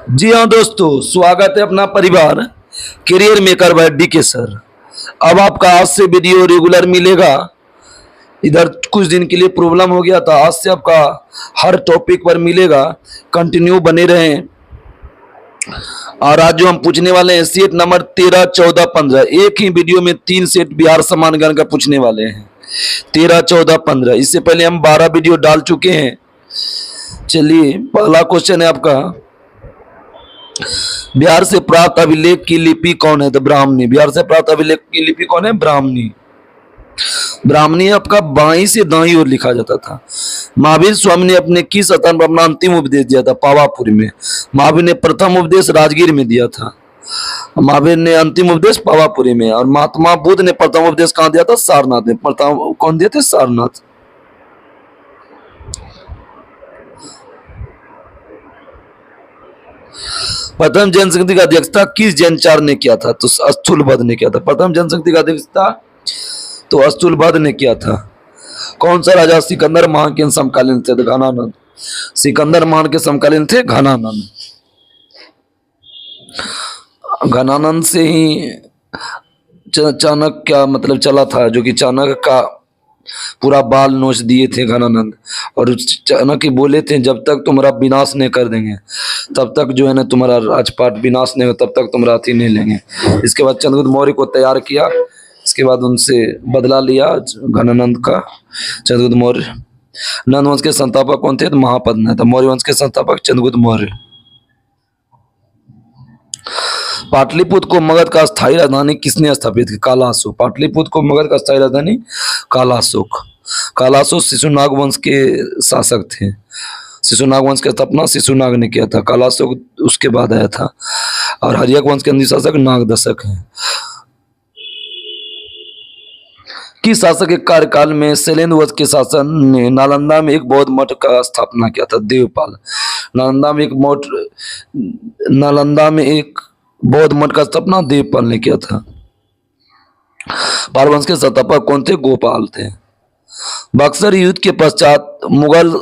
जी हाँ दोस्तों, स्वागत है अपना परिवार करियर मेकर बाय डी के सर। अब आपका आज से वीडियो रेगुलर मिलेगा। इधर कुछ दिन के लिए प्रॉब्लम हो गया था, आज से आपका हर टॉपिक पर मिलेगा। कंटिन्यू बने रहें। और आज जो हम पूछने वाले हैं सेट नंबर 13, 14, 15, एक ही वीडियो में 3 सेट बिहार सम्मान गण का पूछने वाले हैं। 13, 14, 15। इससे पहले हम 12 वीडियो डाल चुके हैं। चलिए, पहला क्वेश्चन है आपका, बिहार से प्राप्त अभिलेख की लिपि कौन है? तो ब्राह्मणी। बिहार से प्राप्त अभिलेख की लिपि कौन है? ब्राह्मणी। ब्राह्मणी आपका बाई से दाई ओर लिखा जाता था। महावीर स्वामी ने अपने किस स्थान पर अपना अंतिम उपदेश दिया था? पावापुरी में। महावीर ने प्रथम उपदेश राजगीर में दिया था। महावीर ने अंतिम उपदेश पावापुरी में। और महात्मा बुद्ध ने प्रथम उपदेश कहाँ दिया था? सारनाथ में। प्रथम कौन दिए थे? सारनाथ। प्रथम जनशक्ति का अध्यक्षता किस जैनाचार्य ने किया था? तो स्थूलबद्ध ने किया था। प्रथम जनशक्ति का अध्यक्षता तो स्थूलबद्ध ने किया था। कौन सा राजा सिकंदर महान के समकालीन थे? तो घनानंद। सिकंदर महान के समकालीन थे घनानंद। घनानंद से ही चाणक्य का मतलब चला था, जो कि चाणक्य का पूरा बाल नोच दिए थे घनानंद। और चाणक्य बोले थे, जब तक तुम्हारा विनाश नहीं कर देंगे तब तक जो है ना तुम्हारा राजपाट विनाश नहीं हो, तब तक तुम राथी नहीं लेंगे। इसके बाद चंद्रगुप्त मौर्य को तैयार किया। इसके बाद उनसे बदला लिया घनानंद का चंद्रगुप्त मौर्य। नंद वंश के संस्थापक कौन थे? तो महापद ने। तो मौर्य वंश के संस्थापक चंद्रगुप्त मौर्य। पाटलिपुत्र को मगध का स्थायी राजधानी किसने स्थापित की? कालाशोक। पाटलिपुत्र को मगध का स्थायी राजधानी कालाशोक। कालाशोक शिशुनाग वंश के शासक थे। शिशुनाग वंश का स्थापना शिशुनाग ने किया था। कालाशोक उसके बाद आया था। और हर्यक वंश के अंतिम शासक नागदशक हैं। किस शासक के कार्यकाल में शैलेंद्र वंश के शासन ने नालंदा में एक बौद्ध मठ का स्थापना किया था? देवपाल। नालंदा में एक बौद्ध मठ का स्थापना देवपाल ने किया था। पाल वंश के संस्थापक कौन थे? गोपाल थे। बक्सर युद्ध के पश्चात मुगल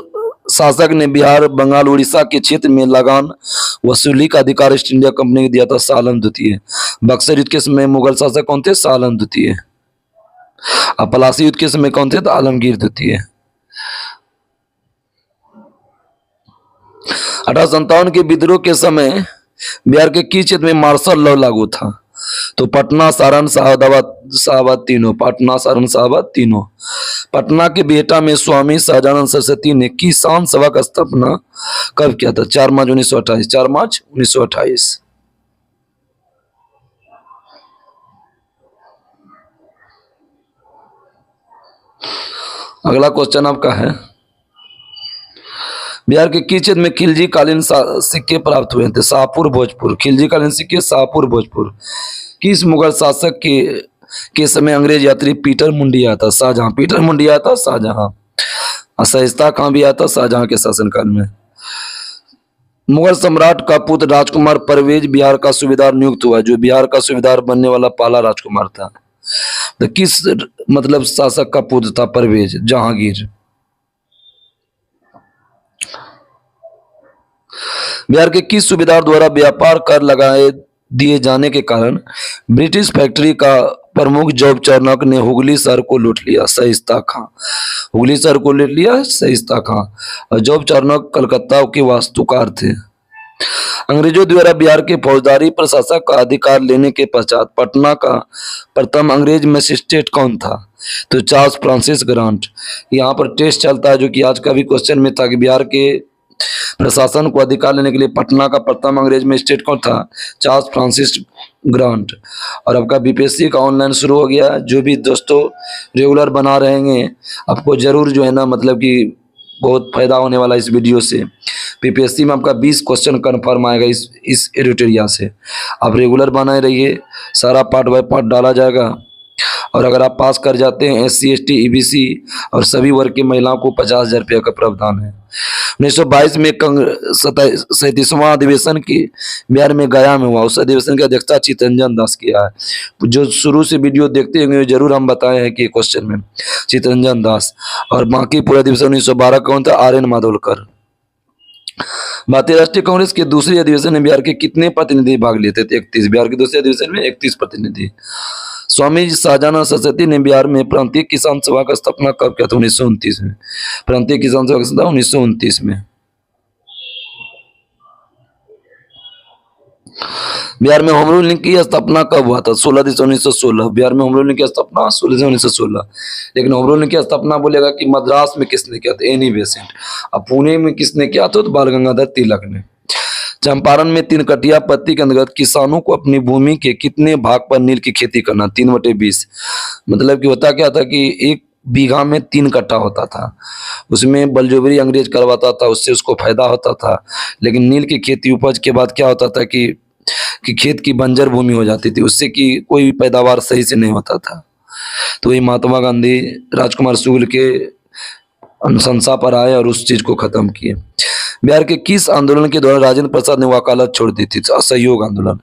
शासक ने बिहार, बंगाल, उड़ीसा के क्षेत्र में लगान वसूली का अधिकार ईस्ट इंडिया कंपनी को दिया था? शाह आलम द्वितीय। बक्सर युद्ध के समय मुगल शासक कौन थे? शाह आलम द्वितीय। और पलासी युद्ध के समय कौन थे? तो आलमगीर द्वितीय। 1857 के विद्रोह के समय बिहार के किस क्षेत्र में मार्शल लॉ लागू था? तो पटना, सारण, शाहाबाद तीनों। पटना, सारण, शाहाबाद तीनों। पटना के बेटा में स्वामी सहजानंद सरस्वती ने किसान सभा का स्थापना कब किया था? 4 मार्च 1928। 4 मार्च 1928। अगला क्वेश्चन आपका है, बिहार के किस क्षेत्र में खिलजी कालीन सिक्के प्राप्त हुए थे? शाहपुर, भोजपुर। खिलजी कालीन सिक्के शाहपुर, भोजपुर। किस मुगल शासक के समय अंग्रेज यात्री पीटर मुंडी आया था? शाहजहां। पीटर मुंडी आया था शाहजहां। शाइस्ता खां भी आया था शाहजहां के शासनकाल में। मुगल सम्राट का पुत्र राजकुमार परवेज बिहार का सूबेदार नियुक्त हुआ। जो बिहार का सूबेदार बनने वाला पहला राजकुमार था। तो किस मतलब शासक का पुत्र था परवेज? जहांगीर। बिहार के किस सूबेदार द्वारा व्यापार कर लगाए दिए जाने के कारण ब्रिटिश फैक्ट्री का प्रमुख जॉब चार्नक ने हुगली शहर को लूट लिया? शाइस्ता खां। हुगली शहर को लूट लिया शाइस्ता खां। और जॉब चार्नक कलकत्ता के वास्तुकार थे। अंग्रेजों द्वारा बिहार के फौजदारी प्रशासक का अधिकार लेने के पश्चात पटना का प्रथम अंग्रेज मजिस्ट्रेट कौन था? तो चार्ल्स फ्रांसिस ग्रांट। यहाँ पर टेस्ट चलता है, जो कि आज का भी क्वेश्चन में था, कि बिहार के प्रशासन को अधिकार लेने के लिए पटना का प्रथम अंग्रेज मजिस्ट्रेट कौन था? Charles Francis grant. और आपका बीपीएससी का ऑनलाइन शुरू हो गया। जो भी दोस्तों रेगुलर बना रहेंगे, आपको जरूर जो है ना मतलब कि बहुत फायदा होने वाला इस वीडियो से। बीपीएससी में आपका 20 क्वेश्चन कन्फर्म आएगा इस एडिटोरिया से। आप रेगुलर बनाए रहिए, सारा पार्ट बाय पार्ट डाला जाएगा। और अगर आप पास कर जाते हैं SC ST EBC और सभी वर्ग की महिलाओं को 50,000 रुपये का प्रावधान है। 1922 में 37वां अधिवेशन की बिहार में गया में हुआ। उस अधिवेशन की अध्यक्षता चितरंजन दास किया है। जो शुरू से वीडियो देखते होंगे जरूर हम बताए हैं कि क्वेश्चन में चितरंजन दास। और बाकी पूरा अधिवेशन 1912 कौन था? RN माधवलकर। भारतीय राष्ट्रीय कांग्रेस के दूसरे अधिवेशन में बिहार के कितने प्रतिनिधि भाग लेते थे? 31। बिहार के दूसरे अधिवेशन में 31 प्रतिनिधि। स्वामी शाहजादा सरस्वती ने बिहार में प्रांतीय किसान सभा का स्थापना कब किया था? 1929 में। प्रांतीय किसान सभा का स्थापना 1929 में। बिहार में होम रूल की स्थापना कब हुआ था? 16 दिसंबर 1916। बिहार में होम रूल की स्थापना 16 दिसंबर 1916। लेकिन होम रूल की स्थापना बोलेगा कि मद्रास में किसने किया था? Annie Besant. अब पुणे में किसने किया था? तो बाल गंगाधर तिलक ने। चंपारण में 3 कटिया पत्ती के अंतर्गत किसानों को अपनी भूमि के कितने भाग पर नील की खेती करना? 3/20। मतलब कि होता क्या था कि 1 बीघा में 3 कट्ठा होता था, उसमें बलजोबरी अंग्रेज करवाता था, उससे उसको फायदा होता था। लेकिन नील की खेती उपज के बाद क्या होता था कि खेत की बंजर भूमि हो जाती थी, उससे कि कोई भी पैदावार सही से नहीं होता था। तो वही महात्मा गांधी राजकुमार शुक्ल के अनुशंसा पर आए और उस चीज को खत्म किए। बिहार के किस आंदोलन के दौरान राजेंद्र प्रसाद ने वकालत छोड़ दी थी? असहयोग आंदोलन।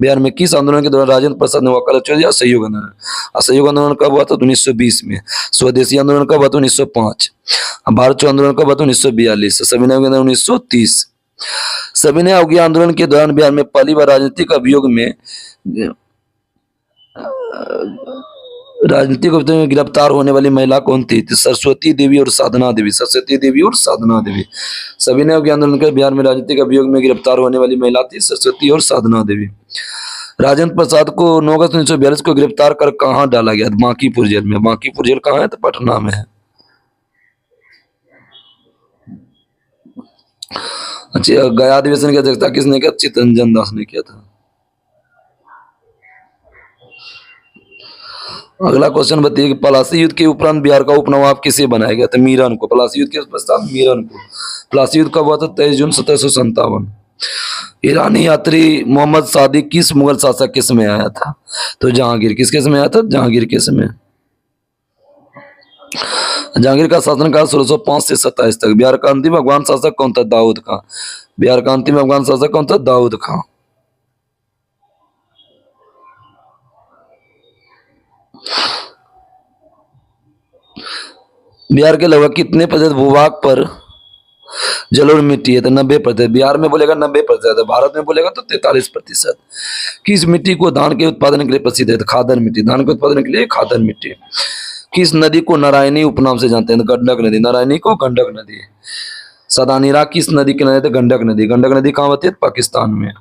बिहार में किस आंदोलन के दौरान राजेंद्र प्रसाद ने वकालत छोड़ दी? असहयोग आंदोलन। असहयोग आंदोलन कब हुआ था? 1920 में। स्वदेशी आंदोलन कब हुआ था? 1905। भारत छोड़ो आंदोलन कब हुआ था? 1942। सविनय अवज्ञा 1930। सविनय अवज्ञा आंदोलन के दौरान बिहार में पहली बार राजनीतिक अभियोग में गिरफ्तार होने वाली महिला कौन थी? तो सरस्वती देवी और साधना देवी। सरस्वती देवी और साधना देवी। सविनय अवज्ञा आंदोलन के बिहार में राजनीतिक अभियोग में गिरफ्तार होने वाली महिला थी सरस्वती और साधना देवी। राजेंद्र प्रसाद को 9 अगस्त 1942 को गिरफ्तार कर कहाँ डाला गया? बांकीपुर जेल में। बांकीपुर जेल कहाँ है? तो पटना में है। अच्छा, गया अधिवेशन की अध्यक्षता किसने किया? चित्तरंजन दास ने किया था। अगला क्वेश्चन बताइए कि पलासी युद्ध के उपरांत बिहार का उपनवाब किसे बनाया गया था? मीरन को। पलासी युद्ध के पश्चात मीरन को। पलासी युद्ध कब हुआ था? 23 जून 1757। ईरानी यात्री मोहम्मद सादिक किस मुगल शासक के समय आया था? तो जहांगीर। किसके समय आया था? जहांगीर के समय। जहांगीर का शासनकाल 1605 से 27 तक। बिहार का अंतिम अफगान शासक कौन था? दाऊद खां। बिहार का अंतिम अफगान शासक कौन था? दाऊद खां। बिहार के लगभग कितने प्रतिशत भूभाग पर जलोढ़ मिट्टी है? तो 90%। बिहार में बोलेगा 90%, भारत में बोलेगा तो 43%। किस मिट्टी को धान के उत्पादन के लिए प्रसिद्ध है? तो खादर मिट्टी। धान के उत्पादन के लिए खादर मिट्टी। किस नदी को नारायणी उपनाम से जानते हैं? तो गंडक नदी। नारायणी को गंडक नदी। सदानीरा किस नदी के किनारे? तो गंडक नदी। गंडक नदी कहाँ होती है? पाकिस्तान में।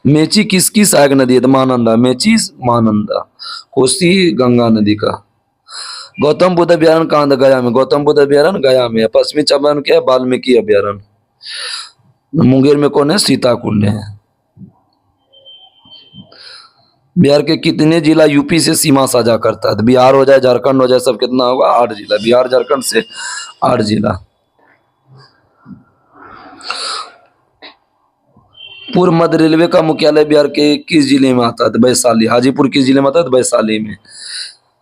मेची किसकी सहायक नदी है? तो महानंदा। मेची महानंदा। कोसी गंगा नदी का। गौतम बुद्ध अभ्यारण्य कहाँ था? गया में। गौतम बुद्ध अभ्यारण्य गया में है। पश्चिमी चंपारण क्या है? वाल्मीकि अभ्यारण्य। मुंगेर में कौन है? सीता कुंड है। बिहार के कितने जिला यूपी से सीमा साझा करता है? तो बिहार हो जाए, झारखंड हो जाए, सब कितना होगा? 8 जिला। बिहार झारखंड से 8 जिला। पूर्व मध्य रेलवे का मुख्यालय बिहार के किस जिले में आता है? तो वैशाली। हाजीपुर किस जिले में आता है? तो वैशाली में।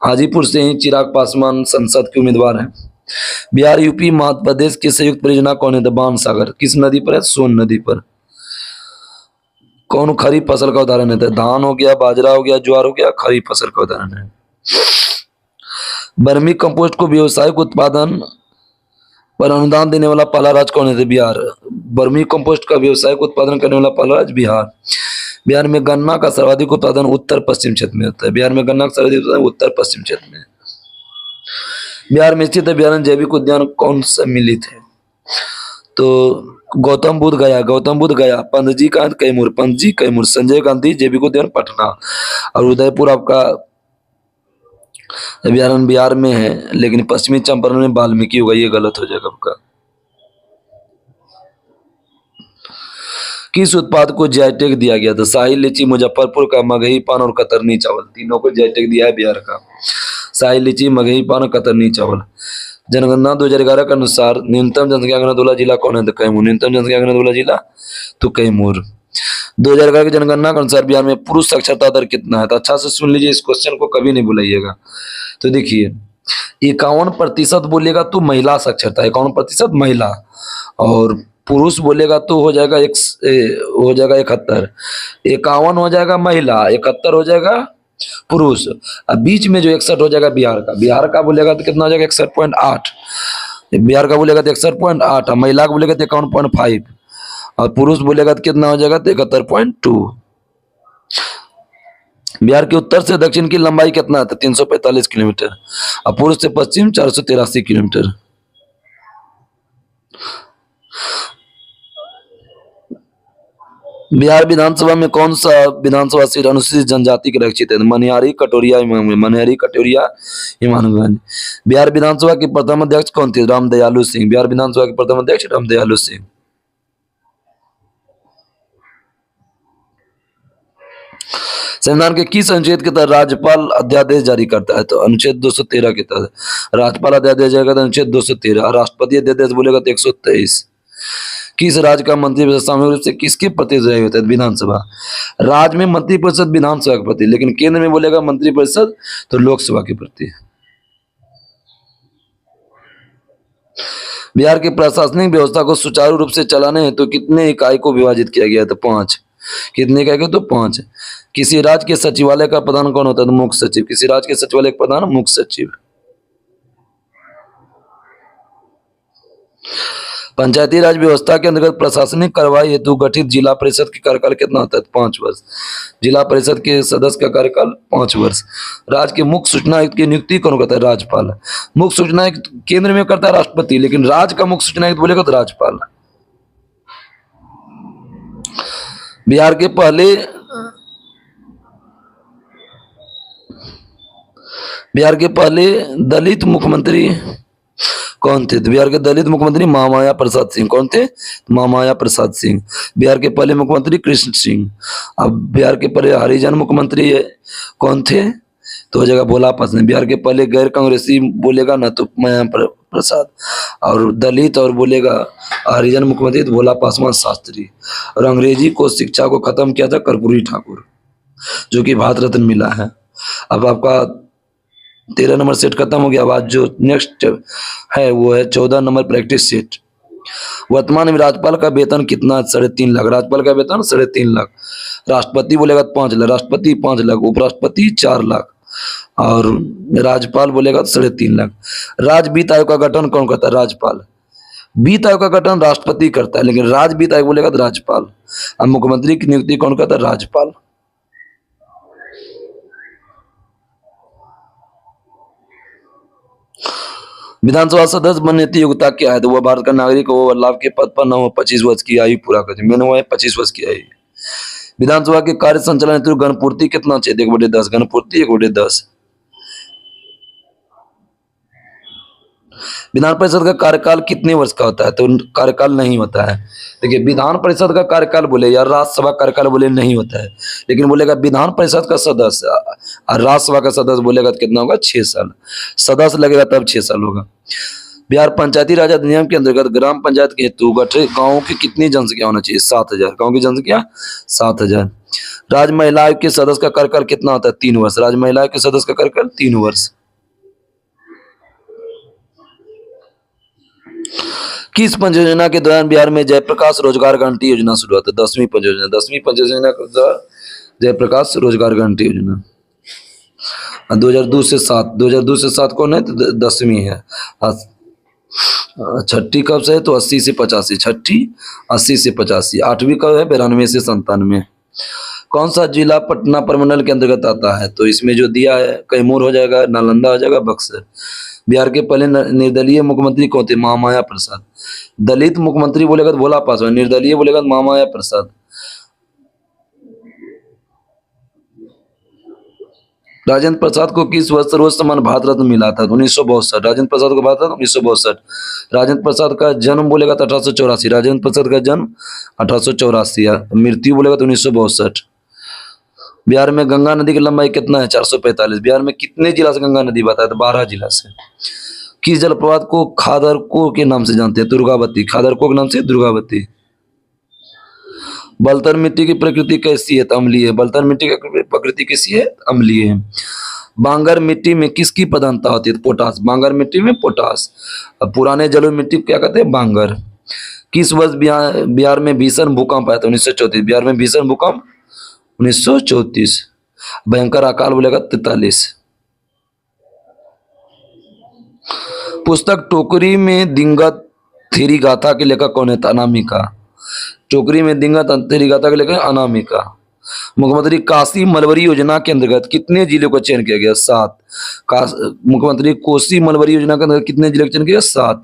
हाजीपुर से ही चिराग पासवान संसद के उम्मीदवार हैं। बिहार यूपी मध्य प्रदेश की संयुक्त परियोजना कौन है? तो बाणसागर। किस नदी पर है? सोन नदी पर। कौन खरीफ फसल का उदाहरण है? तो धान हो गया, बाजरा हो गया, ज्वार हो गया, खरीफ फसल का उदाहरण है। वर्मी कंपोस्ट को व्यावसायिक उत्पादन पर अनुदान देने वाला पहला राज्य कौन है? तो बिहार। वर्मी कंपोस्ट का व्यावसायिक उत्पादन करने वाला पहला राज्य बिहार। बिहार में गन्ना का सर्वाधिक उत्पादन उत्तर पश्चिम क्षेत्र में होता है। बिहार में गन्ना का सर्वाधिक उत्पादन उत्तर पश्चिम क्षेत्र में। बिहार में स्थित अभ्यारण्य जैविक उद्यान कौन सम्मिलित है? तो गौतम बुद्ध गया। गौतम बुद्ध गया। पंतजी का कैमूर। पंतजी कैमूर। संजय गांधी जैविक उद्यान पटना। और उदयपुर आपका अभ्यारण्य बिहार में है, लेकिन पश्चिमी चंपारण में वाल्मीकि होगा। ये गलत हो जाएगा आपका। किस उत्पाद को जीआई टैग दिया गया था? शाही लीची, मुजफ्फरपुर का मगही पान और कतरनी चावल। तीनों को जीआई टैग दिया है बिहार का। शाही लीची, मगही पान और कतरनी चावल। जनगणना 2011 के अनुसार न्यूनतम जनसंख्या घनत्व वाला जिला कौन है? तो कैमूर। न्यूनतम जनसंख्या घनत्व वाला जिला तो कैमूर। 2011 की जनगणना के अनुसार बिहार में पुरुष साक्षरता दर कितना है? तो अच्छा से सुन लीजिए, इस क्वेश्चन को कभी नहीं भुलाइएगा। तो देखिए 51% बोलेगा तो महिला साक्षरता, 51% महिला, और पुरुष बोलेगा तो हो जाएगा 71। 51 हो जाएगा महिला, 71 हो जाएगा पुरुष। अब बीच में जो 61 हो जाएगा बिहार का बोलेगा तो कितना हो जाएगा 61.8। बिहार का बोलेगा तो 61.8, महिला का बोलेगा तो 51.5, और पुरुष बोलेगा तो कितना हो जाएगा तो 71.2। बिहार के उत्तर से दक्षिण की लंबाई कितना है तो 345 किलोमीटर, और पूर्व से पश्चिम 483 किलोमीटर। बिहार विधानसभा में कौन सा विधानसभा सीट अनुसूचित जनजाति के रक्षित है? मनिहारी, कटोरिया, इमामगंज। बिहार विधानसभा के प्रथम अध्यक्ष कौन थे? रामदयालु सिंह। बिहार विधानसभा के प्रथम अध्यक्ष रामदयालु सिंह। संविधान के किस अनुच्छेद के तहत राज्यपाल अध्यादेश जारी करता है? तो अनुच्छेद 213 के तहत राज्यपाल अध्यादेश जारी करता है, अनुच्छेद 213। राष्ट्रपति अध्यादेश बोलेगा तो 123। किस राज्य का मंत्रिपरिषद सामूहिक रूप से किसके प्रति रही होता है? विधानसभा। राज्य में मंत्रिपरिषद विधानसभा के प्रति, लेकिन केंद्र में बोलेगा मंत्रिपरिषद तो लोकसभा के प्रति। बिहार की प्रशासनिक व्यवस्था को सुचारू रूप से चलाने हेतु तो कितने इकाई को विभाजित किया गया? तो 5। कितने इकाई को? तो 5। किसी राज्य के सचिवालय का प्रधान कौन होता है? तो मुख्य सचिव। किसी राज्य के सचिवालय का प्रधान मुख्य सचिव। पंचायती राज व्यवस्था के अंतर्गत प्रशासनिक कार्रवाई हेतु गठित जिला परिषद का कार्यकाल कितना होता है? 5 वर्ष। जिला परिषद के सदस्य का कार्यकाल 5 वर्ष। राज्य के मुख्य सूचना आयुक्त की नियुक्ति कौन करता है? राज्यपाल। मुख्य सूचना आयुक्त केंद्र में करता है राष्ट्रपति, लेकिन राज्य का मुख्य सूचना आयुक्त बोलेगा तो राज्यपाल। बिहार के पहले दलित मुख्यमंत्री कौन थे? तो बिहार के दलित मुख्यमंत्री महामाया प्रसाद सिंह। कौन थे? महामाया प्रसाद सिंह। बिहार के पहले मुख्यमंत्री कृष्ण सिंह। अब बिहार के पहले हरिजन मुख्यमंत्री कौन थे? तो हो जाएगा भोला पासवान। बिहार के पहले गैर कांग्रेसी बोलेगा ना तो माया प्रसाद, और दलित और बोलेगा हरिजन मुख्यमंत्री तो भोला पासवान शास्त्री। और अंग्रेजी को शिक्षा को खत्म किया था कर्पूरी ठाकुर, जो कि भारत रत्न मिला है। अब आपका 13 नंबर सेट खत्म हो गया। अब आज जो नेक्स्ट है वो है 14 नंबर प्रैक्टिस सेट। वर्तमान में राज्यपाल का वेतन कितना? 3.5 लाख। राज्यपाल का वेतन 3.5 लाख। राष्ट्रपति बोलेगा 5 लाख। राष्ट्रपति 5 लाख। उपराष्ट्रपति 4 लाख, और राज्यपाल बोलेगा 3.5 लाख। राज्य वित्त आयोग का गठन कौन करता है? राज्यपाल। वित्त आयोग का गठन राष्ट्रपति करता है, लेकिन राज्य वित्त आयोग बोलेगा तो राज्यपाल। अब मुख्यमंत्री की नियुक्ति कौन करता है? राज्यपाल। विधानसभा सदस्य बनने की योग्यता क्या है? तो वह भारत का नागरिक हो, लाभ के पद पर न हो, 25 वर्ष की आयु पूरा कर। मैंने हुआ है 25 वर्ष की आयु। विधानसभा के कार्य संचालन हेतु गणपूर्ति कितना चाहिए? 1/10। गणपूर्ति 1/10। विधान परिषद का कार्यकाल कितने वर्ष का होता है? तो कार्यकाल नहीं होता है। देखिए, विधान परिषद का कार्यकाल बोले या राज्यसभा कार्यकाल बोले नहीं होता है, लेकिन बोलेगा विधान परिषद का सदस्य, और राज्यसभा का सदस्य बोलेगा तो कितना होगा? 6 साल। सदस्य लगेगा तब 6 साल होगा। बिहार पंचायती राज अधिनियम के अंतर्गत ग्राम पंचायत के हेतु गठित गाँव की कितनी जनसंख्या होना चाहिए? 7000। गाँव की जनसंख्या 7000। राज्य महिला आयोग के सदस्य का कार्यकाल कितना होता है? 3 वर्ष। राज्य महिला आयोग के सदस्य का कार्यकाल 3 वर्ष। किस पंचयोजना के दौरान बिहार में जयप्रकाश रोजगार गारंटी योजना शुरू हुआ था? 10वीं पंचयोजना। 10वीं पंचयोजना के दौरान जयप्रकाश रोजगार गारंटी योजना। 2002 से 7। 2002 से 7 कौन है? तो 10वीं है। छठी कब से है? तो 80 से 85। छठी 80 से 85। 8वीं कब है? 92 से 97। कौन सा जिला पटना प्रमंडल के अंतर्गत आता है? तो इसमें जो दिया है कैमूर हो जाएगा, नालंदा हो जाएगा, बक्सर। बिहार के पहले निर्दलीय मुख्यमंत्री कौन थे? महामाया प्रसाद। दलित मुख्यमंत्री बोलेगा तो भोला पासवान। निर्दलीय बोलेगा तो महामाया प्रसाद। राजेंद्र प्रसाद को किस वर्ष सर्वोच्च सम्मान भारत रत्न मिला था? 1962। राजेंद्र प्रसाद को भारत रत्न 1962। राजेंद्र प्रसाद का जन्म बोलेगा तो 1884। राजेंद्र प्रसाद का जन्म 1884। मृत्यु बोलेगा तो 1962। बिहार में गंगा नदी की लंबाई कितना है? 445। बिहार में कितने जिला से गंगा नदी बहता है? तो 12 जिला से। किस जलप्रपात को खादरको के नाम से जानते हैं? दुर्गावती। खादरको के नाम से दुर्गावती। बलतर मिट्टी की प्रकृति कैसी है? तो अम्लीय है। बलतर मिट्टी की प्रकृति कैसी है? अम्लीय है। बांगर मिट्टी में किसकी प्रधानता होती है? पोटास। बांगर मिट्टी में पोटास। अब पुराने जलोढ़ मिट्टी क्या कहते हैं? बांगर। किस वर्ष बिहार में भीषण भूकंप आया था? 1934। बिहार में भीषण भूकंप 1934। भयंकर अकाल बोलेगा 43। पुस्तक टोकरी में दिंगत थेरी गाथा के लेखक कौन है? अनामिका। टोकरी में दिंगत थेरी गाथा के लेखक अनामिका। मुख्यमंत्री काशी मलबरी योजना के अंतर्गत कितने जिलों का चयन किया गया? 7। मुख्यमंत्री कोसी मलबरी योजना के अंतर्गत कितने जिले का चयन किया? 7।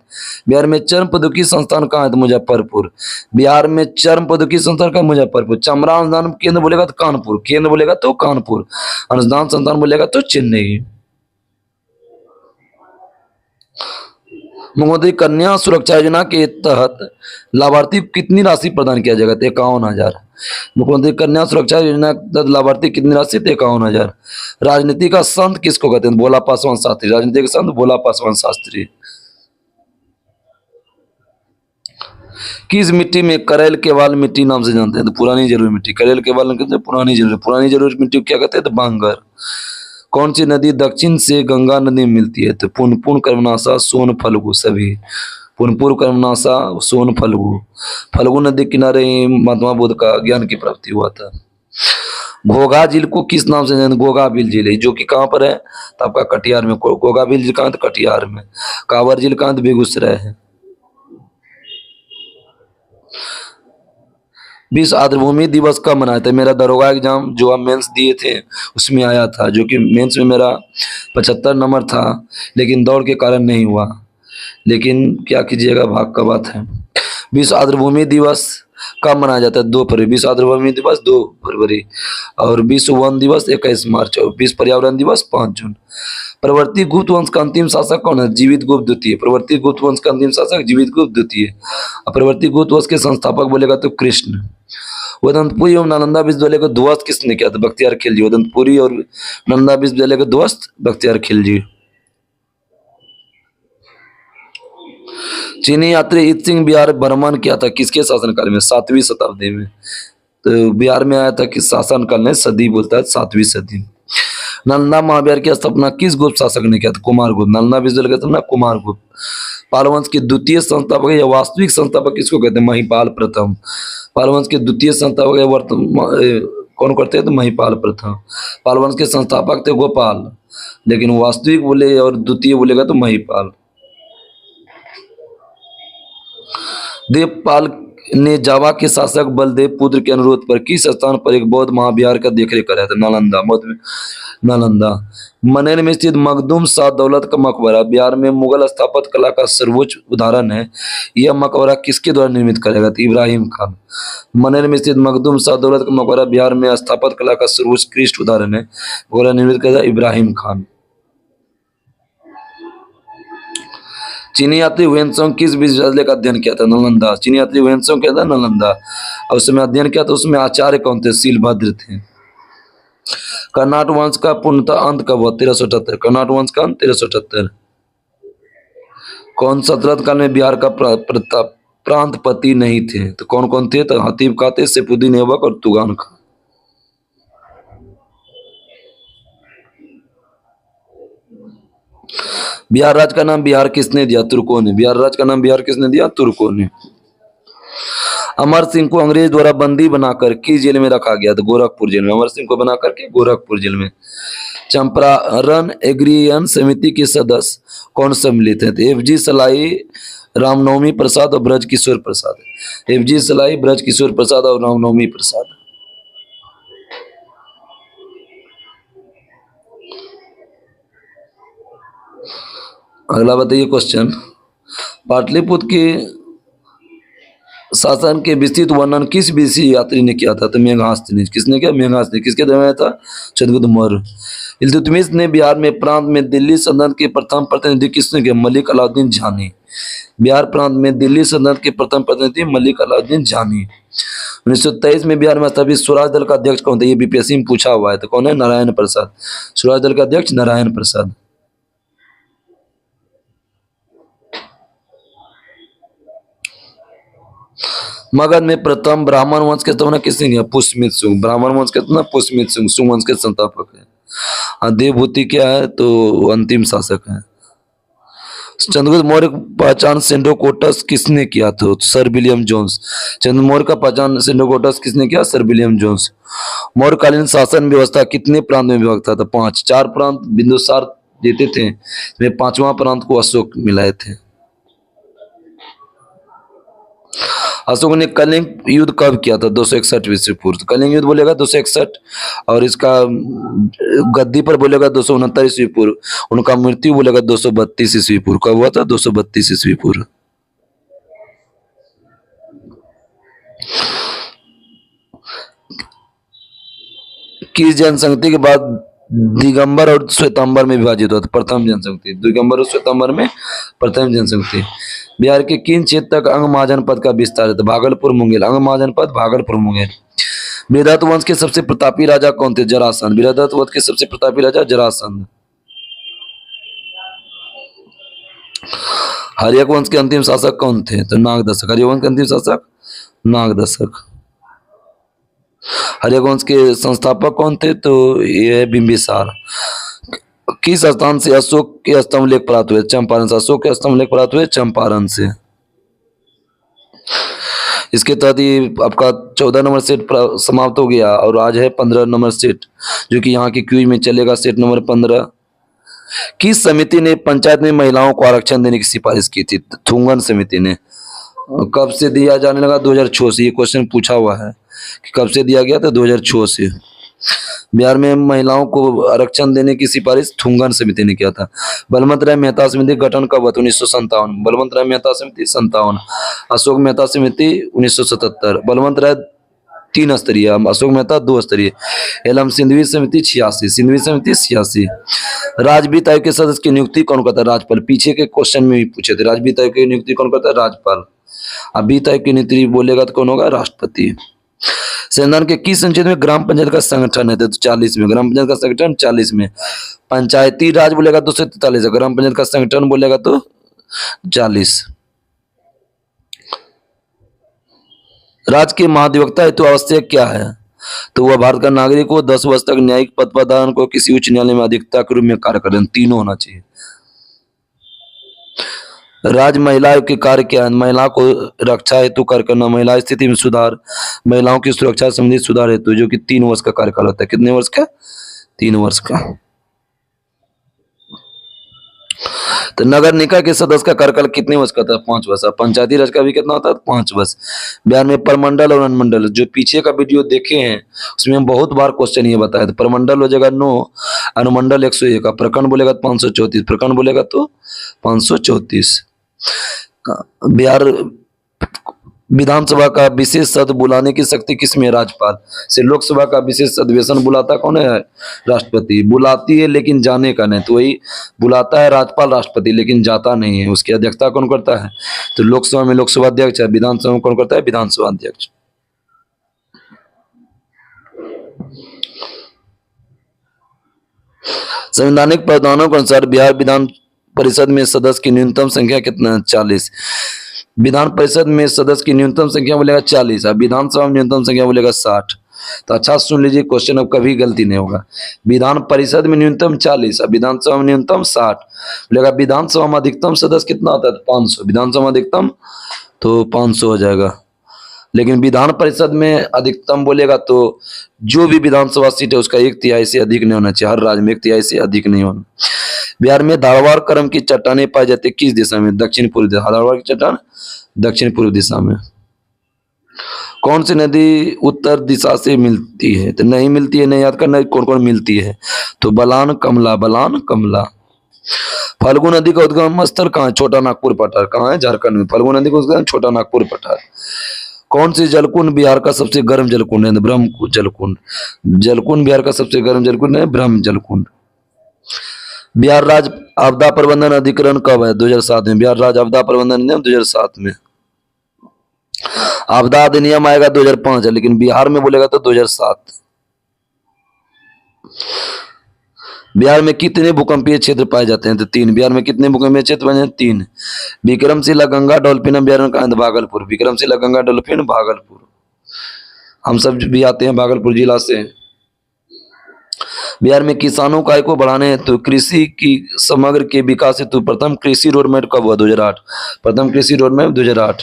बिहार में चर्म प्रौद्योगिकी संस्थान कहाँ है? तो मुजफ्फरपुर। बिहार में चर्म प्रौद्योगिकी संस्थान कहाँ? मुजफ्फरपुर। चमड़ा अनुसंधान केंद्र बोलेगा तो कानपुर, केंद्र बोलेगा तो कानपुर, अनुसंधान संस्थान बोलेगा तो चेन्नई। मुख्यमंत्री कन्या सुरक्षा योजना के तहत लाभार्थी को कितनी राशि प्रदान किया जाएगा? 51,000। मुख्यमंत्री कन्या सुरक्षा योजना के तहत लाभार्थी कितनी राशि? 51,000। राजनीति का संत किसको कहते हैं? भोला पासवान शास्त्री। राजनीति का संत भोला पासवान शास्त्री। किस मिट्टी में करेल केवाल मिट्टी नाम से जानते हैं? तो पुरानी जरूर मिट्टी। करेल केवाल कहते हैं पुरानी जरूर। पुरानी जरूर मिट्टी को क्या कहते हैं? तो बांगर। कौन सी नदी दक्षिण से गंगा नदी में मिलती है? तो पुनपुन, कर्मनाशा, सोन, फल्गु। सभी पुनपुन, कर्मनाशा, सोन, फल्गु। फल्गु नदी किनारे महात्मा बुद्ध का ज्ञान की प्राप्ति हुआ था। घोघा झील को किस नाम से जानते? घोघा बिल झील है, जो कि कहाँ पर है? तो आपका कटिहार में। घोघा बिल झील कहाँ? तो कटिहार में। कांवर झील कहाँ? तो बेगूसराय है। विश्व आर्द्रभूमि दिवस कब मनाया था? मेरा दरोगा एग्जाम जो आप मेंस दिए थे उसमें आया था, जो कि मेंस में मेरा 75 नंबर था, लेकिन दौड़ के कारण नहीं हुआ। लेकिन क्या कीजिएगा, भाग का बात है। विश्व आर्द्रभूमि दिवस कब मनाया जाता है? 2 फरवरी। विश्व आर्द्रभूमि दिवस 2 फरवरी। और विश्व वन दिवस 21 मार्च। और विश्व पर्यावरण दिवस 5 जून। प्रवर्ती गुप्त वंश का अंतिम शासक कौन है? जीवित गुप्त द्वितीय। प्रवर्ती गुप्त वंश का अंतिम शासक जीवित गुप्त द्वितीय। प्रवर्ती गुप्त वंश के संस्थापक बोलेगा तो कृष्ण। वदंतपुरी एवं नालंदा विश्वविद्यालय को ध्वस्त किसने किया था? बख्तियार खिलजी। वदंतपुरी और नालंदा विश्वविद्यालय को ध्वस्त बख्तियार खिलजी। चीनी यात्री इत सिंह बिहार भ्रमण किया था किसके शासनकाल में? 7वीं शताब्दी में। तो बिहार में आया था किस शासनकाल में? सदी बोलता है 7वीं सदी। नालंदा महाविहार की स्थापना किस गुप्त शासक ने किया था? कुमारगुप्त। नालंदा विश्वविद्यालय की स्थापना कुमारगुप्त। पाल वंश के द्वितीय संस्थापक या वास्तविक संस्थापक किसको कहते हैं? महिपाल प्रथम। पाल वंश के द्वितीय संस्थापक या कौन करते हैं? तो महिपाल प्रथम। पाल वंश के संस्थापक थे गोपाल, लेकिन वास्तविक बोले और द्वितीय बोलेगा तो महिपाल। देवपाल ने जावा के शासक बलदेव पुत्र के अनुरोध पर किस स्थान पर एक बौद्ध महाविहार का देखरेख कराया था? नालंदा। नालंदा। मनेर में स्थित मखदूम शाह दौलत का मकबरा बिहार में मुगल स्थापत्य कला का सर्वोच्च उदाहरण है। यह मकबरा किसके द्वारा निर्मित किया गया था? इब्राहिम खान। मनेर में स्थित मखदूम शाह दौलत का मकबरा बिहार में स्थापत्य कला का सर्वोत्कृष्ट उदाहरण है। मकबरा निर्मित किया था इब्राहिम खान। चीनी यात्री हुएनसोंग किस विश्वविद्यालय का अध्ययन किया था? नालंदा। चीनी यात्री हुएनसोंग क्या था? नालंदा। और उसमें अध्ययन किया था, उसमें आचार्य कौन थे? शीलभद्र थे। कर्नाट वंश का पूर्णतः अंत कब हुआ? 1378। कर्नाट वंश का अंत 1378। कौन सल्तनत काल में बिहार का प्रांतपति नहीं थे? तो कौन कौन थे? तो हतीब खां थे, सैफुद्दीन ऐबक और तुगान खां। बिहार राज्य का नाम बिहार किसने दिया? तुर्कों ने। बिहार राज्य का नाम बिहार किसने दिया? तुर्कों ने। अमर सिंह को अंग्रेज द्वारा बंदी बनाकर किस जेल में रखा गया था? गोरखपुर जेल में। अमर सिंह को बना करके गोरखपुर जेल में। चंपारण एग्रीयन समिति के सदस्य कौन सम्मिलित हैं? एफजी सलाई, रामनवमी प्रसाद और ब्रज किशोर प्रसाद। एफजी सलाई, ब्रज किशोर प्रसाद और रामनवमी प्रसाद। अगला बताइए क्वेश्चन। पाटलिपुत्र के शासन के विस्तृत वर्णन किस विदेशी यात्री ने किया था? तो मेघास्तीन। किसने किया? मेघास्तीन। किसके दरमियान था? चंद्रगुप्त मौर्य। इल्तुतमिश ने बिहार में प्रांत में दिल्ली सल्तनत के प्रथम प्रतिनिधि किसने किया? मलिक अलाउद्दीन झानी। बिहार प्रांत में दिल्ली सल्तनत के प्रथम प्रतिनिधि मलिक अलाउद्दीन झानी। 1923 में बिहार में स्थापित स्वराज दल का अध्यक्ष कौन था? ये बीपीएससी में पूछा हुआ है। तो कौन है? नारायण प्रसाद। स्वराज दल का अध्यक्ष नारायण प्रसाद। मगध में प्रथम ब्राह्मण वंश के स्थापना किसने किया? पुष्यमित्र शुंग। ब्राह्मण वंश के स्थापना पुष्यमित्र शुंग, शुंग वंश के संस्थापक है। देवभूति क्या है? तो अंतिम शासक है। चंद्रगुप्त मौर्य की पहचान सेंड्रोकोटस किसने किया था? Sir William Jones. Chandragupta Maurya का पहचान सेंड्रोकोटस किसने किया? Sir William Jones. मौर्यकालीन शासन व्यवस्था कितने प्रांत में विभक्त था? तो 5। 4 प्रांत बिंदुसार देते थे, इसमें 5वां प्रांत को अशोक मिलाए थे। अशोक ने कलिंग युद्ध कब किया था? 261 ईस्वी पूर्व। कलिंग युद्ध बोलेगा 261, और इसका गद्दी पर बोलेगा 269 ईस्वी पूर्व। उनका मृत्यु बोलेगा 232 ईस्वी पूर्व। कब हुआ था? 232 ईस्वी पूर्व। किस जनसंगति के बाद दिगंबर और श्वेतांबर में विभाजित हुआ था? प्रथम जनसंगति। दिगंबर और श्वेतांबर में प्रथम जनसंगति। बिहार के किन क्षेत्र तक अंग महाजनपद का विस्तार है? तो भागलपुर मुंगेर। अंग महाजनपद भागलपुर मुंगेर। बृहदत्त वंश के सबसे प्रतापी राजा कौन थे? जरासंध। बृहदत्त वंश के सबसे प्रतापी राजा जरासंध। हर्यक वंश के अंतिम शासक कौन थे? तो नागदशक। हर्यक वंश के अंतिम शासक नागदशक। हर्यक वंश के संस्थापक कौन थे? तो ये बिंबिसार। किस स्थान से अशोक के स्तंभ लेख प्राप्त हुए? चंपारण से। अशोक के स्तंभ लेख प्राप्त हुए चंपारण से। इसके तहत ये आपका 14 नंबर सेट समाप्त हो गया, और आज है 15 नंबर सेट, जो कि यहाँ की क्विज में चलेगा, सेट नंबर 15। किस समिति ने पंचायत में महिलाओं को आरक्षण देने की सिफारिश की थी? थुंगन समिति ने। कब से दिया जाने लगा? 2006 से। ये क्वेश्चन पूछा हुआ है कि कब से दिया गया था? 2006 से। बिहार में महिलाओं को आरक्षण देने की सिफारिश थुंगन समिति ने किया था। बलवंत राय मेहता समिति गठन कब हुआ था? 1957। बलवंत राय मेहता समिति 57। अशोक मेहता समिति 1977। बलवंत राय 3 स्तरीय, अशोक मेहता 2 स्तरीय। एलम सिंधवी समिति 86। सिंधवी समिति 86। राजवित्त आयोग के सदस्य की नियुक्ति कौन करता है? राज्यपाल। पीछे के क्वेश्चन में भी पूछे थे, राजवित्त आयोग की नियुक्ति कौन करता है? राज्यपाल। अब वित्त आयोग की नियुक्ति बोलेगा तो कौन होगा? राष्ट्रपति। संविधान के किस अनुच्छेद में ग्राम पंचायत का संगठन है? तो 40 में। ग्राम पंचायत का संगठन 40 में। पंचायती राज बोलेगा 243। ग्राम पंचायत का संगठन बोलेगा तो 40। राज्य के महाधिवक्ता हेतु आवश्यक क्या है? तो वह भारत का नागरिक हो, 10 वर्ष तक न्यायिक पद प्रदान को, किसी उच्च न्यायालय में अधिवक्ता के रूप में कार्य करें। तीनों होना चाहिए। राज्य महिला आयोग के कार्य क्या है? महिला को रक्षा हेतु कार्य करना, महिला स्थिति में सुधार, महिलाओं की सुरक्षा संबंधी सुधार हेतु, जो कि 3 वर्ष का कार्यकाल होता है। कितने वर्ष का? 3 वर्ष का। तो नगर निकाय के सदस्य का कार्यकाल कितने वर्ष का था? 5 वर्ष। पंचायती राज का भी कितना होता है? 5 वर्ष। बिहार में प्रमंडल और अनुमंडल, जो पीछे का वीडियो देखे हैं उसमें बहुत बार क्वेश्चन ये बताया था। प्रमंडल हो जाएगा 9, अनुमंडल 101, प्रखंड बोलेगा 534, प्रखंड बोलेगा तो 534। बिहार विधानसभा का विशेष सत्र बुलाने की शक्ति किसमें? राज्यपाल से। लोकसभा का विशेष अधिवेशन बुलाता कौन है? राष्ट्रपति। बुलाती है लेकिन जाने का नहीं, तो वही बुलाता है राज्यपाल, राष्ट्रपति, लेकिन जाता नहीं है। उसकी अध्यक्षता कौन करता है? तो लोकसभा में लोकसभा अध्यक्ष है, विधानसभा में कौन करता है? विधानसभा अध्यक्ष। संवैधानिक प्रावधानों के अनुसार बिहार विधान परिषद में सदस्य की न्यूनतम संख्या कितना? 40। विधान परिषद में सदस्य की न्यूनतम संख्या बोलेगा 40, और विधानसभा में न्यूनतम संख्या बोलेगा 60। तो अच्छा सुन लीजिए, क्वेश्चन अब कभी गलती नहीं होगा। विधान परिषद में न्यूनतम 40 और विधानसभा में न्यूनतम 60 बोलेगा। विधानसभा में अधिकतम सदस्य कितना होता है? 500। विधानसभा में अधिकतम तो 500 हो जाएगा। लेकिन विधान परिषद में अधिकतम बोलेगा तो जो भी विधानसभा सीट है उसका 1/3 से अधिक नहीं होना चाहिए। हर राज्य में 1/3 से अधिक नहीं होना। बिहार में धारवाड़ क्रम की चट्टानें पाई जाती है किस दिशा में? दक्षिण पूर्व दिशा। धारवाड़ की चट्टान दक्षिण पूर्व दिशा में। कौन सी नदी उत्तर दिशा से मिलती है? तो नहीं मिलती है, नहीं याद करना कौन कौन मिलती है। तो बलान कमला, बलान कमला। फल्गु नदी का उद्गम स्थल कहाँ है? छोटा नागपुर पठार। कहाँ है? झारखंड में। फल्गु नदी का उद्गम छोटा नागपुर पठार। कौन सी जलकुंड बिहार का सबसे गर्म जलकुंड है? ब्रह्म जलकुंड। जलकुंड बिहार का सबसे गर्म जलकुंड है ब्रह्म जलकुंड। बिहार राज्य आपदा प्रबंधन अधिकरण कब है? 2007 में। बिहार राज्य आपदा प्रबंधन अधिनियम 2007 में। आपदा अधिनियम आएगा 2005 है, लेकिन बिहार में बोलेगा तो 2007। बिहार में कितने भूकंपीय क्षेत्र पाए जाते हैं? तो 3। बिहार में कितने भूकंपीय क्षेत्र पाए जाते हैं? 3। विक्रमशिला गंगा डॉल्फिन बिहार में कहाँ है? भागलपुर। विक्रमशिला गंगा डॉल्फिन भागलपुर। हम सब भी आते हैं भागलपुर जिला से। बिहार में किसानों का आय को बढ़ाने हेतु कृषि की समग्र के विकास हेतु प्रथम कृषि रोडमैप कब हुआ? 2008। प्रथम कृषि रोडमैप 2008।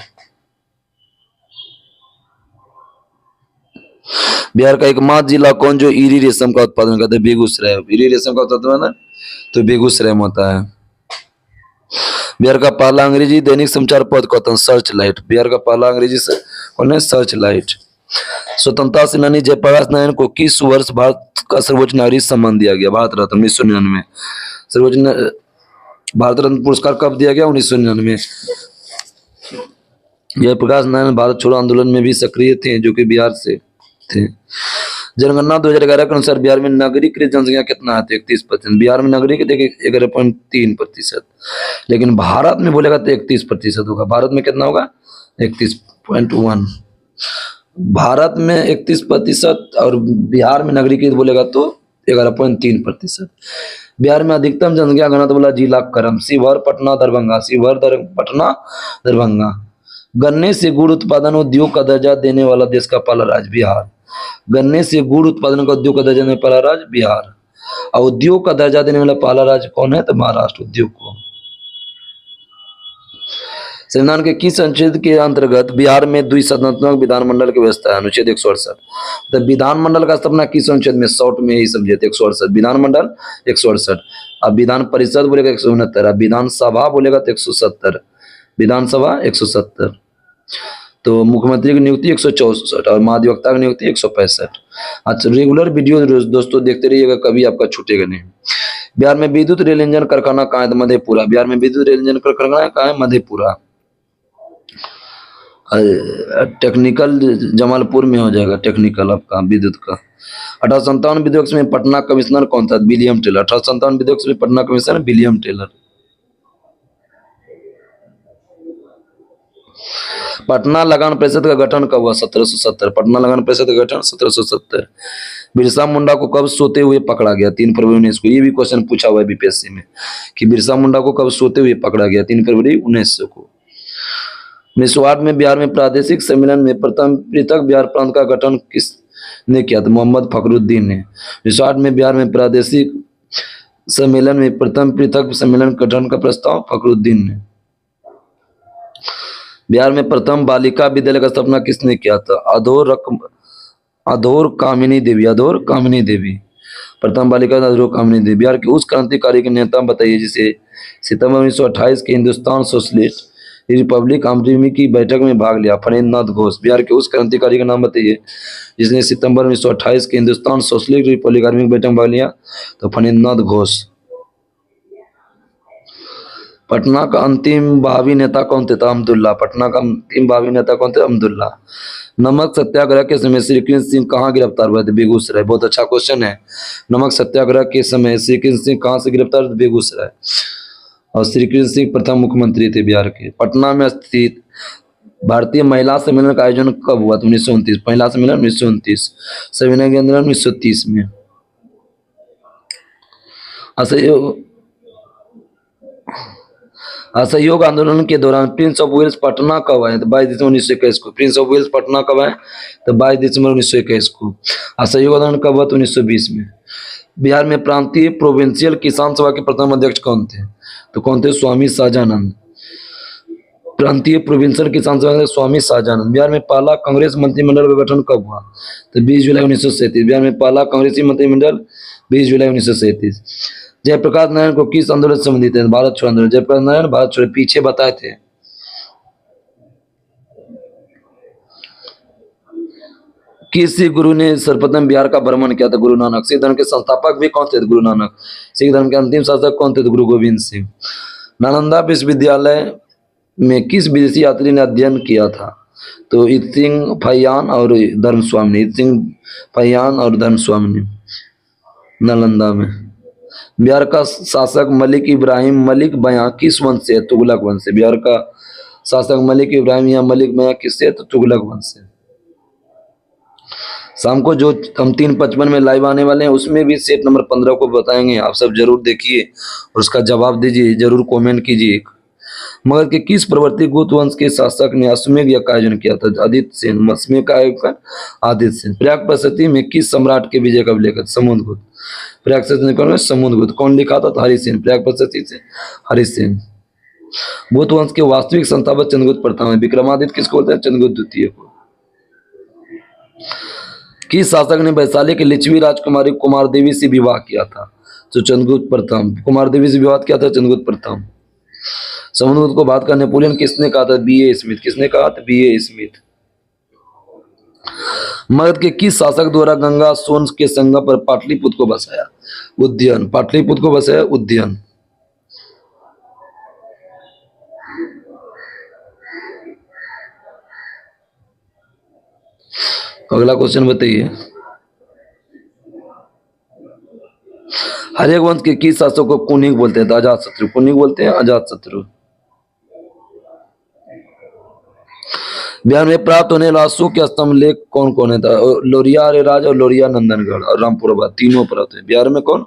बिहार का एकमात्र जिला कौन जो ईरी रेशम का उत्पादन करता है? बेगूसराय। ईरी रेशम का उत्पादन है तो बेगूसराय में होता है। बिहार का पहला अंग्रेजी दैनिक समाचार पत्र कौन? Search light. बिहार का पहला अंग्रेजी से कौन है? Search light. स्वतंत्रता सेनानी जयप्रकाश नारायण को किस वर्ष भारत का सर्वोच्च नागरिक सम्मान दिया गया? भारत रत्न 1999। भारत रत्न पुरस्कार कब दिया गया? 1999। जयप्रकाश नारायण भारत छोड़ो आंदोलन में भी सक्रिय थे, जो कि बिहार से थे। जनगणना 2011 के अनुसार बिहार में नागरिक जनसंख्या कितना है? 31%। बिहार में नागरिक देखिए 11.3%, लेकिन भारत में बोलेगा तो 31% होगा। भारत में कितना होगा? 31.1। भारत में 31% और बिहार में नागरिक बोलेगा तो 11.3%। बिहार में अधिकतम जनसंख्या घनत्व वाला जिला करम, शिवहर, पटना, दरभंगा। शिवहर, पटना, दरभंगा। गन्ने से गुड़ उत्पादन उद्योग का दर्जा देने वाला देश का पहला राज्य बिहार। गन्ने से गुड़ उत्पादन का उद्योग का दर्जा देने वाला राज्य बिहार। और उद्योग का दर्जा देने वाला पहला राज्य कौन है? तो महाराष्ट्र उद्योग को। संविधान के किस अनुच्छेद के अंतर्गत बिहार में द्विसदनात्मक विधानमंडल की व्यवस्था है? अनुच्छेद 168। तो विधानमंडल का स्थापना किस अनुच्छेद में? शॉर्ट में ही समझे थे 168। विधानमंडल 168। अब विधान परिषद बोलेगा 169। अब विधानसभा बोलेगा तो 170। विधानसभा 170। तो मुख्यमंत्री की नियुक्ति 164 और महाधिवक्ता की नियुक्ति 165। अच्छा, रेगुलर वीडियो दोस्तों देखते रहिएगा, कभी आपका छूटेगा नहीं। बिहार में विद्युत रेल इंजन कारखाना कहाँ है? मधेपुरा। बिहार में विद्युत रेल इंजन कारखाना कहाँ है? मधेपुरा। टेक्निकल जमालपुर में हो जाएगा, टेक्निकल आपका विद्युत का। 1857 विधेयक में पटना कमिश्नर कौन था? William Taylor. 1857 विधेयक में Patna commissioner William Taylor. Patna लगान परिषद का गठन कब हुआ? 1770। पटना लगान परिषद का गठन 1770। बिरसा मुंडा को कब सोते हुए पकड़ा गया? 3 फरवरी 1900 को। ये भी क्वेश्चन पूछा हुआ है बीपीएससी में कि बिरसा मुंडा को कब सोते हुए पकड़ा गया? 3 फरवरी 1900 को। 1908 में बिहार में प्रादेशिक सम्मेलन में प्रथम पृथक बिहार प्रांत का गठन किसने किया था? मोहम्मद फखरुद्दीन ने। 1908 में बिहार में प्रादेशिक सम्मेलन में प्रथम पृथक सम्मेलन गठन का प्रस्ताव फखरुद्दीन ने। बिहार में प्रथम बालिका विद्यालय का स्थापना किसने किया था? अधोर कामिनी देवी। अधोर कामिनी देवी। प्रथम बालिका अधोर कामिनी देवी। बिहार के उस क्रांतिकारी के नेता बताइए जिसे सितंबर 1928 के हिंदुस्तान सोशलिस्ट रिपब्लिक आर्मी की बैठक में भाग लिया? फणींद्रनाथ घोष। बिहार के उस क्रांतिकारी का नाम बताइए जिसने सितंबर 1928 के हिंदुस्तान सोशलिस्ट रिपब्लिक आर्मी की बैठक में भाग लिया? तो फणींद्रनाथ घोष। पटना का अंतिम भावी नेता कौन थे? अब्दुल्ला। पटना का अंतिम भावी नेता कौन थे? अब्दुल्ला। नमक सत्याग्रह के समय श्री कृष्ण सिंह कहाँ गिरफ्तार हुए थे? बेगूसराय। बहुत अच्छा क्वेश्चन है। नमक सत्याग्रह के समय श्री कृष्ण सिंह कहाँ से गिरफ्तार हुए? बेगूसराय। और श्री कृष्ण सिंह प्रथम मुख्यमंत्री थे बिहार के। पटना में स्थित भारतीय महिला सम्मेलन का आयोजन कब हुआ था? 1929। महिला सम्मेलन 1929। संविधान के आंदोलन 1930 में। असहयोग आंदोलन के दौरान प्रिंस ऑफ वेल्स पटना कब आए? तो 22 दिसंबर 1921 को। प्रिंस ऑफ वेल्स पटना कब आए? तो 22 दिसंबर 1921 को। असहयोग आंदोलन कब हुआ? तो 1920 में। बिहार में प्रांतीय प्रोविंशियल किसान सभा के प्रथम अध्यक्ष कौन थे? तो कौन थे? स्वामी शाहजानंद। प्रांतीय प्रोविंशियल किसान सभा के स्वामी शाहजानंद। बिहार में पहला कांग्रेस मंत्रिमंडल का गठन कब हुआ? तो 20 जुलाई 1937। बिहार में पहला कांग्रेसी मंत्रिमंडल 20 जुलाई 1937। जयप्रकाश नारायण को किस आंदोलन से संबंधित है? भारत छोड़ो आंदोलन। जयप्रकाश नारायण भारत छोड़ो, पीछे बताए थे। किस गुरु ने सर्वप्रथम बिहार का भ्रमण किया था? गुरु नानक। सिख धर्म के संस्थापक भी कौन थे? गुरु नानक। सिख धर्म के अंतिम शासक कौन थे? गुरु गोविंद सिंह। नालंदा विश्वविद्यालय में किस विदेशी यात्री ने अध्ययन किया था? तो इत सिंह फैयान और धर्म स्वामी। इत सिंह फैयान और धर्म स्वामी नालंदा में। बिहार का शासक मलिक इब्राहिम मलिक बयां किस वंश से? तुगलक वंश से। बिहार का शासक मलिक इब्राहिम या मलिक बयां किससे? तो तुगलक वंश से। शाम को जो हम 3:55 में लाइव आने वाले हैं उसमें भी सेट नंबर 15 को बताएंगे। आप सब जरूर देखिए और उसका जवाब दीजिए, जरूर कमेंट कीजिए। मगध के किस प्रवर्ती गुप्त वंश के शासक ने अश्वमेध यज्ञ का आयोजन किया था? आदित्य सेन। अश्वमेध का आयोजन आदित्य सेन। प्रयाग प्रसिद्धि में किस सम्राट के विजय का उल्लेख है? समुद्रगुप्त। प्रयाग प्रसिद्धि कौन है? समुद्रगुप्त। कौन लिखा था? हरिसेन। प्रयाग प्रसिद्धि से हरिसेन। गुप्त वंश के वास्तविक संस्थापक चंद्रगुप्त प्रथम है। विक्रमादित्य किसको बोलते हैं? चंद्रगुप्त द्वितीय को। किस शासक ने वैशाली के लिच्छवी राजकुमारी कुमार देवी से विवाह किया था? तो चंद्रगुप्त प्रथम। कुमार देवी से विवाह किया था चंद्रगुप्त प्रथम। समुद्रगुप्त को बात का नेपोलियन किसने कहा था? B.A. स्मिथ। किसने कहा था? B.A. स्मिथ। मगध के किस शासक द्वारा गंगा सोन के संगम पर पाटलिपुत्र को बसाया? उदयन। पाटलिपुत्र को बसाया उदयन। अगला क्वेश्चन बताइए। हर्यक वंश के किस शासक को कुनिक बोलते हैं? तो अजात शत्रु। कुनिक बोलते हैं अजात शत्रु। बिहार में प्राप्त होने वाला अशोक के स्तंभ लेख कौन कौन है? लोरिया आर्यराज और लोरिया नंदनगढ़ और रामपुरवा तीनों प्राप्त है। बिहार में कौन?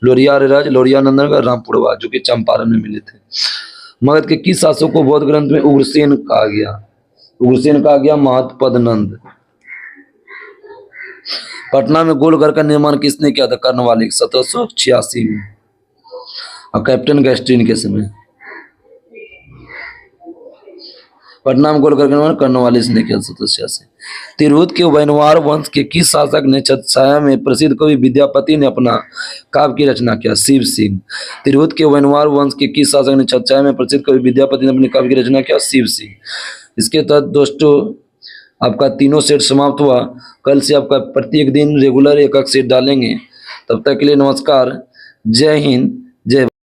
लोरिया आर्यराज, लोरिया नंदनगढ़, रामपुरवा, जो कि चंपारण में मिले थे। मगध के किस शासक को बौद्ध ग्रंथ में उग्रसेन कहा गया? उग्रसेन कहा गया महत्पदनंद। पटना में गोलघर का निर्माण किसने किया था? कर्णवालिक 1786 में और कैप्टन गैस्ट्रिन के समय। पटना में गोलघर का निर्माण कर्णवालिक ने किया 1786। तिरहुत के वैनवार वंश के किस शासक ने छत्रछाया में प्रसिद्ध कवि विद्यापति ने अपना काव्य की रचना किया? शिव सिंह। तिरहुत के वैनवार वंश के किस शासक ने छत्रछाया में प्रसिद्ध कवि विद्यापति ने अपने काव्य की रचना किया? शिव सिंह। इसके तहत दोस्तों आपका तीनों सेट समाप्त हुआ। कल से आपका प्रत्येक दिन रेगुलर एक सेट डालेंगे। तब तक के लिए नमस्कार, जय हिंद,